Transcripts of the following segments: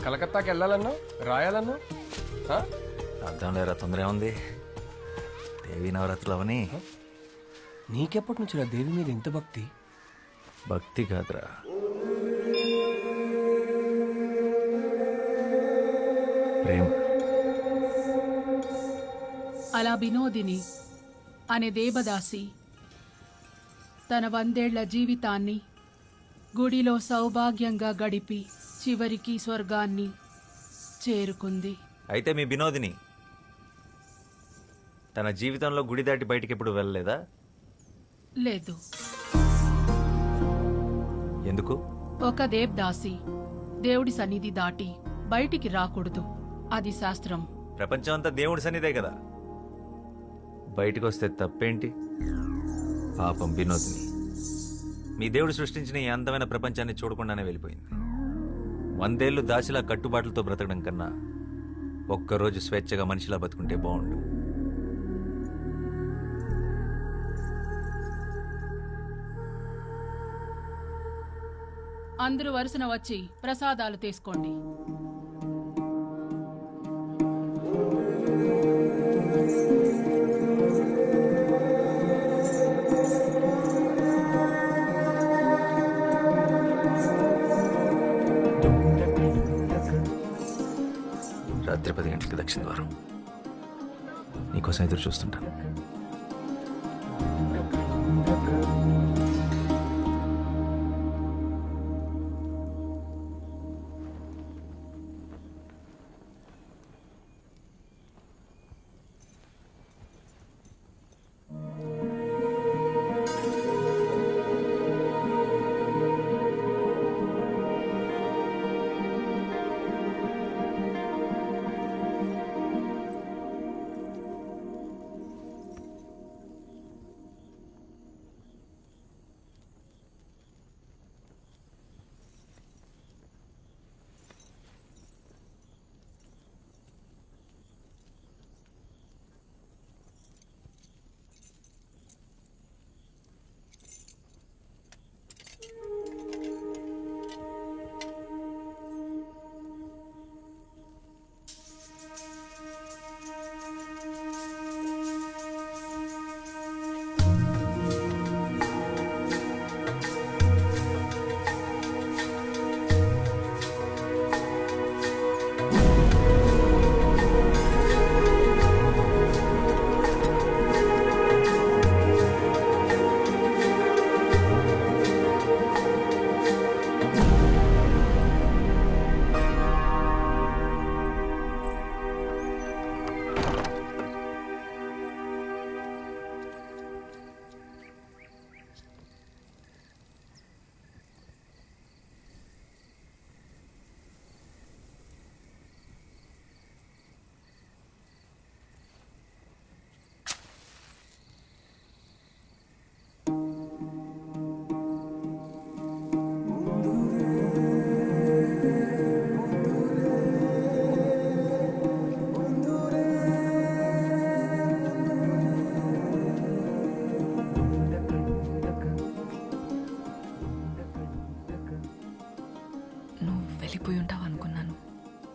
కలకత్తాకి వెళ్ళాలన్నా రాయాలన్నా అర్థం లేరా, తొందర ఉంది. దేవి నవరాత్రులు అవని. నీకెప్పటి నుంచి దేవి మీద ఇంత భక్తి? భక్తి కాదురా, ప్రేమ. అలా వినోదిని అనే దేవదాసి తన 100 ఏళ్ల జీవితాన్ని గుడిలో సౌభాగ్యంగా గడిపి చివరికి స్వర్గాన్ని చేరుకుంది. అయితే మీ వినోదిని తన జీవితంలో గుడి దాటి బయటికి ఎప్పుడు వెళ్ళలేదా? లేదు. ఎందుకు? ఒక దేవదాసి దేవుడి సన్నిధి దాటి బయటికి రాకూడదు, అది శాస్త్రం. ప్రపంచం అంతా దేవుడి సన్నిధే కదా, బయటికి వస్తే తప్పేంటి? పాపం వినోదిని మీ దేవుడు సృష్టించిన ఈ అందమైన ప్రపంచాన్ని చూడకుండానే వెళ్ళిపోయింది. 100 ఏళ్ళు దాసిలా కట్టుబాట్లతో బ్రతకడం కన్నా ఒక్కరోజు స్వేచ్ఛగా మనిషిలా బతుకుంటే బాగుండు. అందరూ వరుసన వచ్చి ప్రసాదాలు తీసుకోండి. రాత్రి 10 గంటలకు దక్షిణ ద్వారం. నీకోసం ఎదురు చూస్తుంటాను.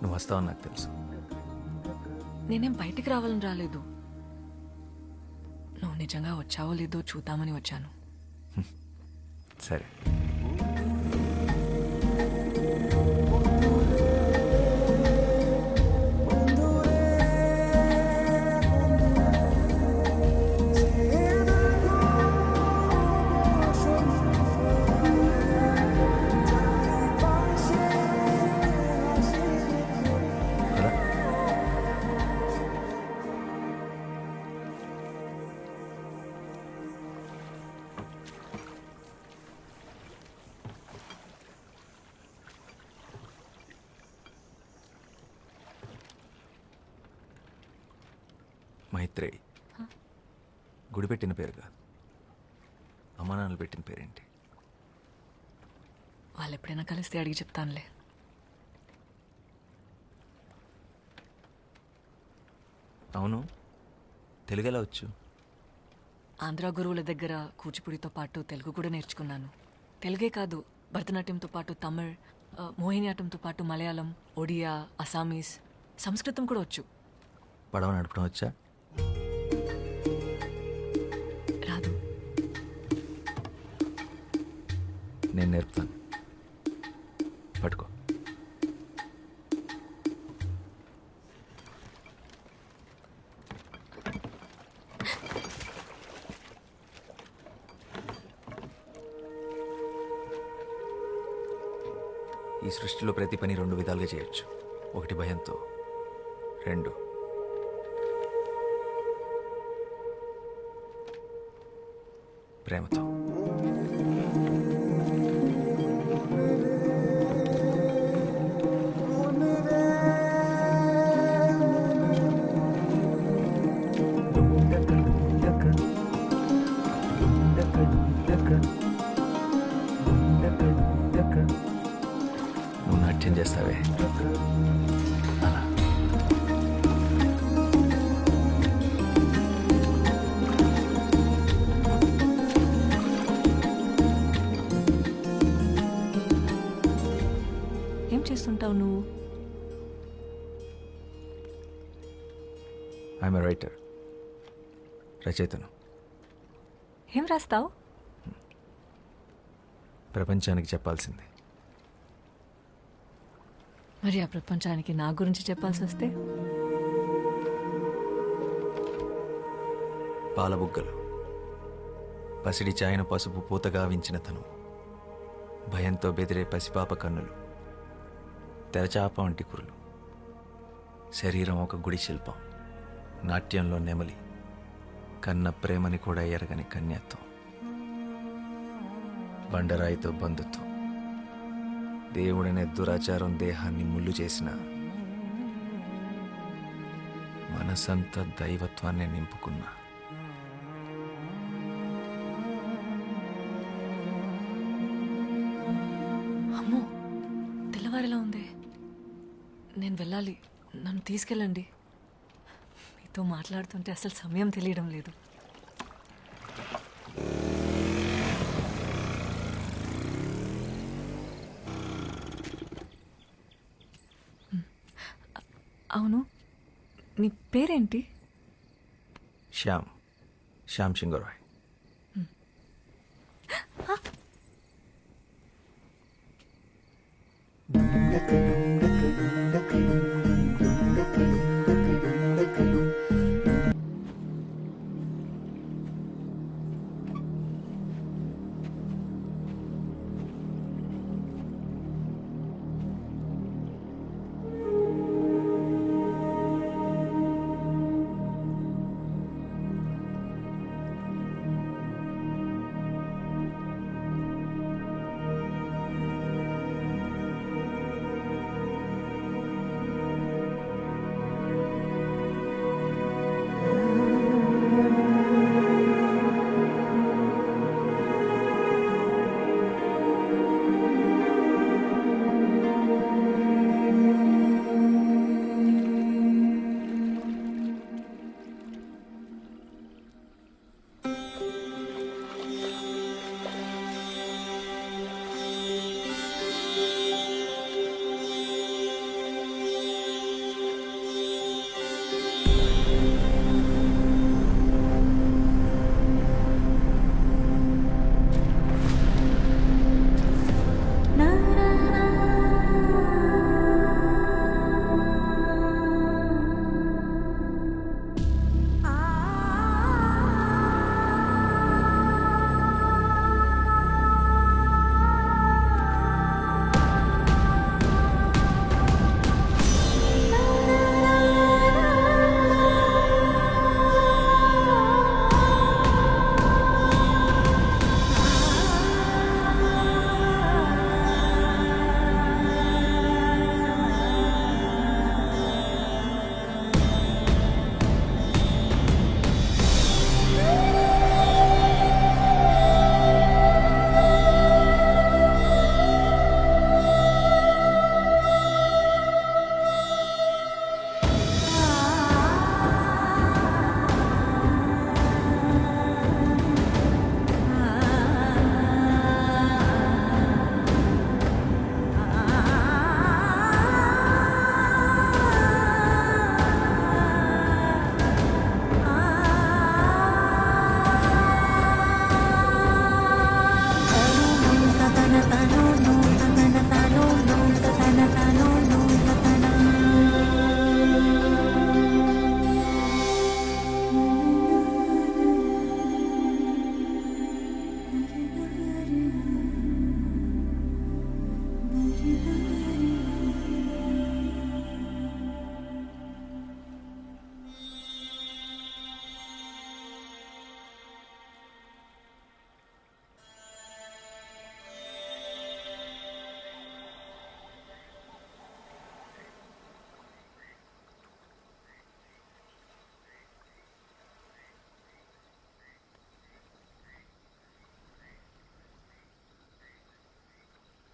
నువ్వు వస్తావని నాకు తెలుసు. నేనేం బయటికి రావాలని రాలేదు. నువ్వు నిజంగా వచ్చావో లేదో చూద్దామని వచ్చాను. సరే. మైత్రేయి గుడి పెట్టిన పేరు కాదు, అమ్మా నాన్నలు పెట్టిన పేరేంటి? వాళ్ళు ఎప్పుడైనా కలిస్తే అడిగి చెప్తానులే. అవును, తెలుగు ఎలా వచ్చు? ఆంధ్ర గురువుల దగ్గర కూచిపూడితో పాటు తెలుగు కూడా నేర్చుకున్నాను. తెలుగే కాదు, భరతనాట్యంతో పాటు తమిళ్, మోహినియాటంతో పాటు మలయాళం, ఒడియా, అసామీస్, సంస్కృతం కూడా వచ్చు. పడవ నడపడం వచ్చా? రాదు. నేను నేర్పుతాను. పట్టుకో. ఈ సృష్టిలో ప్రతి పని రెండు విధాలుగా చేయొచ్చు. ఒకటి భయంతో, రెండు ప్రేమతో. నువ్వు నాట్యం చేస్తావే అలా. ఏం చేస్తుంటావు నువ్వు? ఐఎమ్ ఎ రైటర్, రచయితను. ఏం రాస్తావు? ప్రపంచానికి చెప్పాల్సింది. మరి ఆ ప్రపంచానికి నా గురించి చెప్పాల్సి వస్తే? పాలబుగ్గలు, పసిడి చాయన పసుపు పూతగా వించిన తను, భయంతో బెదిరే పసిపాప కన్నులు, తెరచాప వంటి కురులు, శరీరం ఒక గుడి శిల్పం, నాట్యంలో నెమలి, కన్న ప్రేమని కూడా ఎరగని కన్యత్వం, బండరాయితో బంధుత్వం, దేవుడనే దురాచారం దేహాన్ని ముళ్ళు చేసిన మనసంతా దైవత్వాన్ని నింపుకున్నా. అమ్మో, తెల్లవారిలా ఉంది. నేను వెళ్ళాలి. నన్ను తీసుకెళ్ళండి. మీతో మాట్లాడుతుంటే అసలు సమయం తెలియడం లేదు. అవును, నీ పేరేంటి? శ్యామ్, శ్యామ్ సింగరాయ్.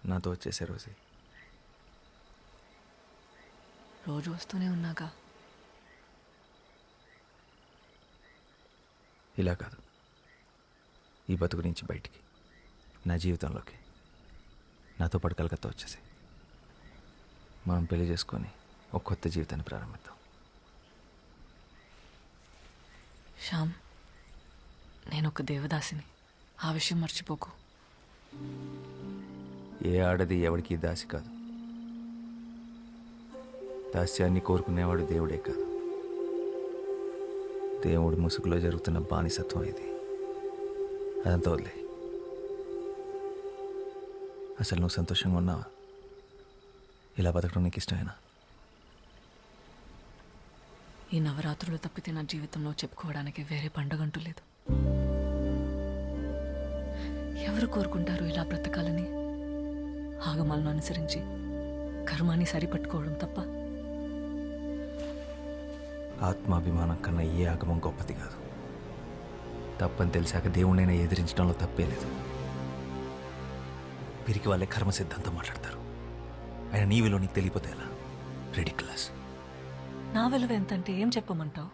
నాతో వచ్చేసే రోజే. రోజు వస్తూనే ఉన్నాగా. ఇలా కాదు, ఈ బతుకు నుంచి బయటికి, నా జీవితంలోకి నాతో పాటు కలకత్తా వచ్చేసి మనం పెళ్లి చేసుకొని ఒక కొత్త జీవితాన్ని ప్రారంభిద్దాం. శ్యామ్, నేను ఒక దేవదాసిని, ఆ విషయం మర్చిపోకు. ఏ ఆడది ఎవడికి దాసి కాదు. దాస్యాన్ని కోరుకునేవాడు దేవుడే కాదు. దేవుడి ముసుగులో జరుగుతున్న బానిసత్వం ఇది. అదంతా వదిలే. అసలు నువ్వు సంతోషంగా ఉన్నావా? ఇలా బతకడం నీకు ఇష్టమేనా? ఈ నవరాత్రులు తప్పితే నా జీవితంలో చెప్పుకోవడానికి వేరే పండగంటూ లేదు. ఎవరు కోరుకుంటారు ఇలా బ్రతకాలని? ఆగమాలను అనుసరించి కర్మాన్ని సరిపట్టుకోవడం తప్ప. ఆత్మాభిమానం కన్నా ఏ ఆగమం గొప్పది కాదు. తప్పని తెలిసాక దేవుణ్ణైనా ఎదిరించడంలో తప్పే లేదు. వీరికి వాళ్ళే కర్మ సిద్ధాంతం మాట్లాడతారు. ఆయన నీ విలువ నీకు తెలియపోతే ఎలా? రెడిక్యులస్. నా విలువ ఎంతంటే ఏం చెప్పమంటావు?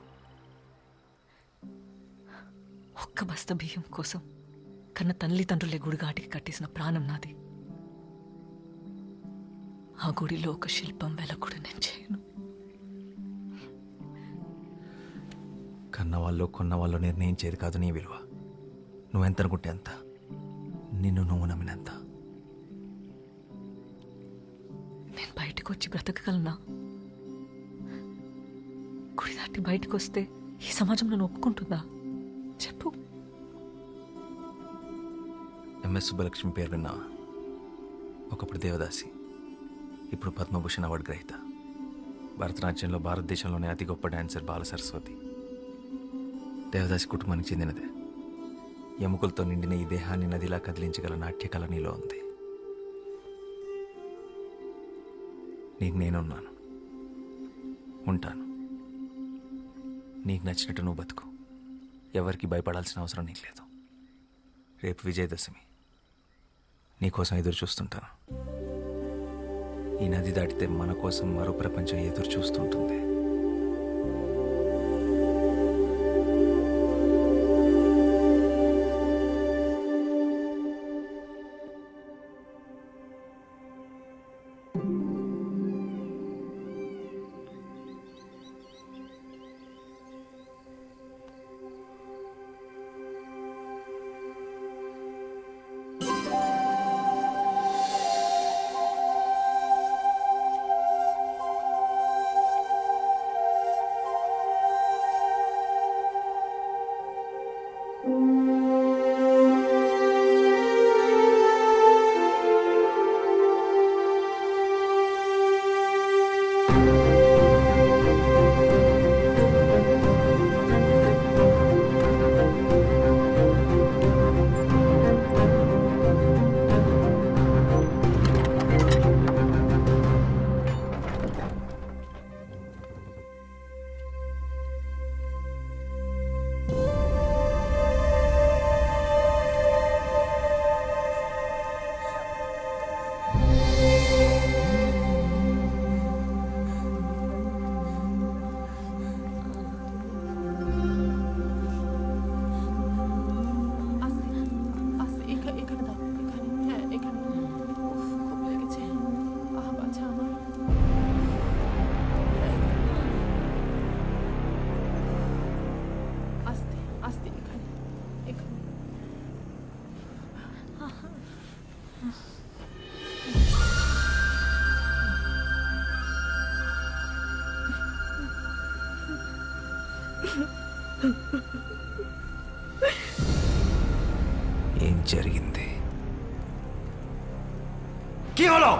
ఒక్క బస్త బియ్యం కోసం కన్న తల్లిదండ్రులే గుడిగాటికి కట్టేసిన ప్రాణం నాది. ఆ గుడిలో ఒక శిల్పం వెలకుడు నేను చేయను. కన్నవాళ్ళు కొన్నవాళ్ళు నిర్ణయించేది కాదు నీ విలువ. నువ్వెంత అనుకుంటే అంత, నిన్ను నువ్వు నమ్మినంత. నేను బయటకు వచ్చి బ్రతకగలనా? గుడి దాటి బయటకు వస్తే ఈ సమాజం నన్ను ఒప్పుకుంటుందా? చెప్పు. ఎంఎస్ సుబ్బలక్ష్మి పేరు విన్నావా? ఒకప్పుడు దేవదాసి, ఇప్పుడు పద్మభూషణ్ అవార్డు గ్రహీత. భరతనాట్యంలో భారతదేశంలోనే అతి గొప్ప డాన్సర్ బాల సరస్వతి. దేవదాసి కుటుంబానికి చెందినదే. ఎముకలతో నిండిన ఈ దేహాన్ని నదిలా కదిలించగల నాట్యకళ నీలో ఉంది. నీకు నేనున్నాను, ఉంటాను. నీకు నచ్చినట్టు నువ్వు బతుకు. ఎవరికి భయపడాల్సిన అవసరం నీకు లేదు. రేపు విజయదశమి, నీకోసం ఎదురు చూస్తుంటాను. ఈ నది దాటితే మన కోసం మరో ప్రపంచం ఎదురు చూస్తుంటుంది. ఏం జరిగింది? কি হলো?